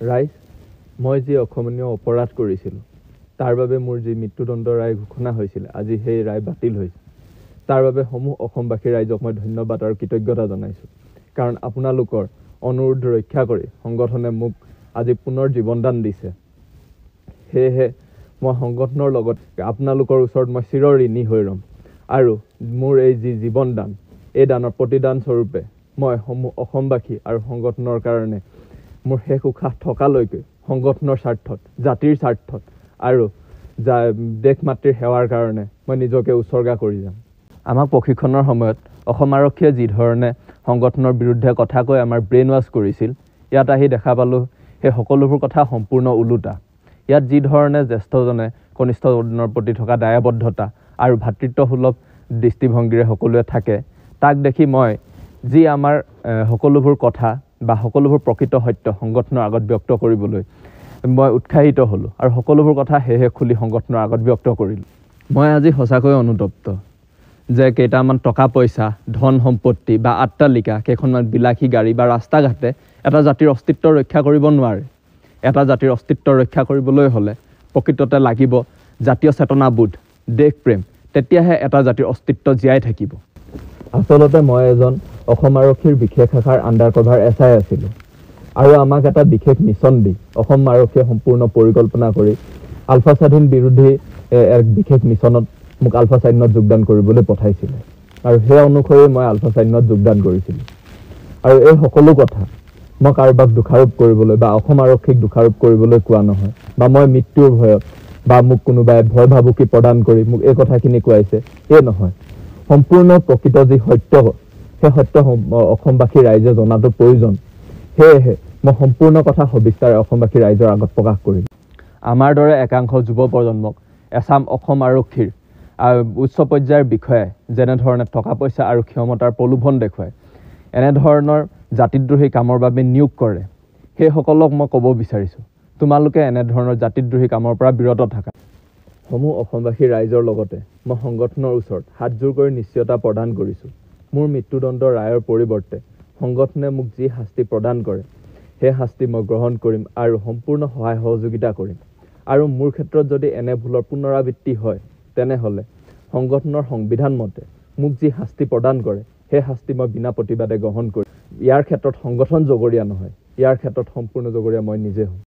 ৰাইজ, মই যি অক্ষমনীয় অপৰাধ কৰিছিলোঁ তাৰ বাবে মোৰ যি মৃত্যুদণ্ড ৰায় ঘোষণা হৈছিল, আজি সেই ৰায় বাতিল হৈছে। তাৰ বাবে সমূহ অসমবাসী ৰাইজক মই ধন্যবাদ আৰু কৃতজ্ঞতা জনাইছোঁ। কাৰণ আপোনালোকৰ অনুৰোধ ৰক্ষা কৰি সংগঠনে মোক আজি পুনৰ জীৱনদান দিছে। সেয়েহে মই সংগঠনৰ লগত আপোনালোকৰ ওচৰত মই চিৰ ঋণী হৈ ৰ'ম। আৰু মোৰ এই যি জীৱনদান, এই দানৰ প্ৰতিদান স্বৰূপে মই সমূহ অসমবাসী আৰু সংগঠনৰ কাৰণে মোৰ শেষ উশাহ থকালৈকে সংগঠনৰ স্বাৰ্থত, জাতিৰ স্বাৰ্থত আৰু দেশ মাতৃৰ সেৱাৰ কাৰণে মই নিজকে উৎসৰ্গা কৰি যাম। আমাক প্ৰশিক্ষণৰ সময়ত অসম আৰক্ষীয়ে যি ধৰণে সংগঠনৰ বিৰুদ্ধে কথা কৈ আমাৰ ব্ৰেইন ৱাছ কৰিছিল, ইয়াত আহি দেখা পালোঁ সেই সকলোবোৰ কথা সম্পূৰ্ণ ওলোটা। ইয়াত যি ধৰণে জ্যেষ্ঠজনে কনিষ্ঠজনৰ প্ৰতি থকা দায়বদ্ধতা আৰু ভাতৃত্বসুলভ দৃষ্টিভংগীৰে সকলোৱে থাকে, তাক দেখি মই যি আমাৰ সকলোবোৰ কথা বা সকলোবোৰ প্ৰকৃত সত্য সংগঠনৰ আগত ব্যক্ত কৰিবলৈ মই উৎসাহিত হ'লোঁ আৰু সকলোবোৰ কথা সেয়েহে খুলি সংগঠনৰ আগত ব্যক্ত কৰিলোঁ। মই আজি সঁচাকৈ অনুতপ্ত যে কেইটামান টকা পইচা, ধন সম্পত্তি বা অট্টালিকা, কেইখনমান বিলাসী গাড়ী বা ৰাস্তা ঘাটে এটা জাতিৰ অস্তিত্ব ৰক্ষা কৰিব নোৱাৰে। এটা জাতিৰ অস্তিত্ব ৰক্ষা কৰিবলৈ হ'লে প্ৰকৃততে লাগিব জাতীয় চেতনাবোধ, দেশপ্ৰেম, তেতিয়াহে এটা জাতিৰ অস্তিত্ব জীয়াই থাকিব। আচলতে মই এজন অসম আৰক্ষীৰ বিশেষ শাখাৰ আণ্ডাৰ কভাৰ SI আছিলোঁ আৰু আমাক এটা বিশেষ মিছন দি অসম আৰক্ষীয়ে সম্পূৰ্ণ পৰিকল্পনা কৰি আলফা স্বাধীন বিৰোধী এক বিশেষ মিছনত মোক আলফা সৈন্যত যোগদান কৰিবলৈ পঠাইছিলে আৰু সেই অনুসৰি মই আলফা সৈন্যত যোগদান কৰিছিলোঁ। আৰু এই সকলো কথা মই কাৰোবাক দোষাৰোপ কৰিবলৈ বা অসম আৰক্ষীক দোষাৰোপ কৰিবলৈ কোৱা নহয়, বা মই মৃত্যুৰ ভয়ত বা মোক কোনোবাই ভয় ভাবুকি প্ৰদান কৰি মোক এই কথাখিনি কোৱাইছে, এই নহয়। সম্পূৰ্ণ প্ৰকৃত যি সত্য, সেই সত্য অসমবাসী ৰাইজে জনাটো প্ৰয়োজন। সেয়েহে মই সম্পূৰ্ণ কথা সবিস্তাৰে অসমবাসী ৰাইজৰ আগত প্ৰকাশ কৰিম। আমাৰ দৰে একাংশ যুৱ প্ৰজন্মক এছাম অসম আৰক্ষীৰ উচ্চ পৰ্যায়ৰ বিষয়াই যেনেধৰণে টকা পইচা আৰু ক্ষমতাৰ প্ৰলোভন দেখুৱায়, এনেধৰণৰ জাতিদ্ৰোহী কামৰ বাবে নিয়োগ কৰে, সেইসকলক মই ক'ব বিচাৰিছোঁ, তোমালোকে এনেধৰণৰ জাতিদ্ৰোহী কামৰ পৰা বিৰত থাকা। সমূহ অসমবাসী ৰাইজৰ লগতে মই সংগঠনৰ ওচৰত হাতযোৰ কৰি নিশ্চয়তা প্ৰদান কৰিছোঁ। মোৰ মৃত্যুদণ্ড ৰায়ৰ পৰিৱৰ্তে সংগঠনে মোক যি শাস্তি প্ৰদান কৰে, সেই শাস্তি মই গ্ৰহণ কৰিম আৰু সম্পূৰ্ণ সহায় সহযোগিতা কৰিম। আৰু মোৰ ক্ষেত্ৰত যদি এনে ভুলৰ পুনৰাবৃত্তি হয়, তেনেহ'লে সংগঠনৰ সংবিধান মতে মোক যি শাস্তি প্ৰদান কৰে, সেই শাস্তি মই বিনা প্ৰতিবাদে গ্ৰহণ কৰিম। ইয়াৰ ক্ষেত্ৰত সংগঠন জগৰীয়া নহয়, ইয়াৰ ক্ষেত্ৰত সম্পূৰ্ণ জগৰীয়া মই নিজে হ'ম।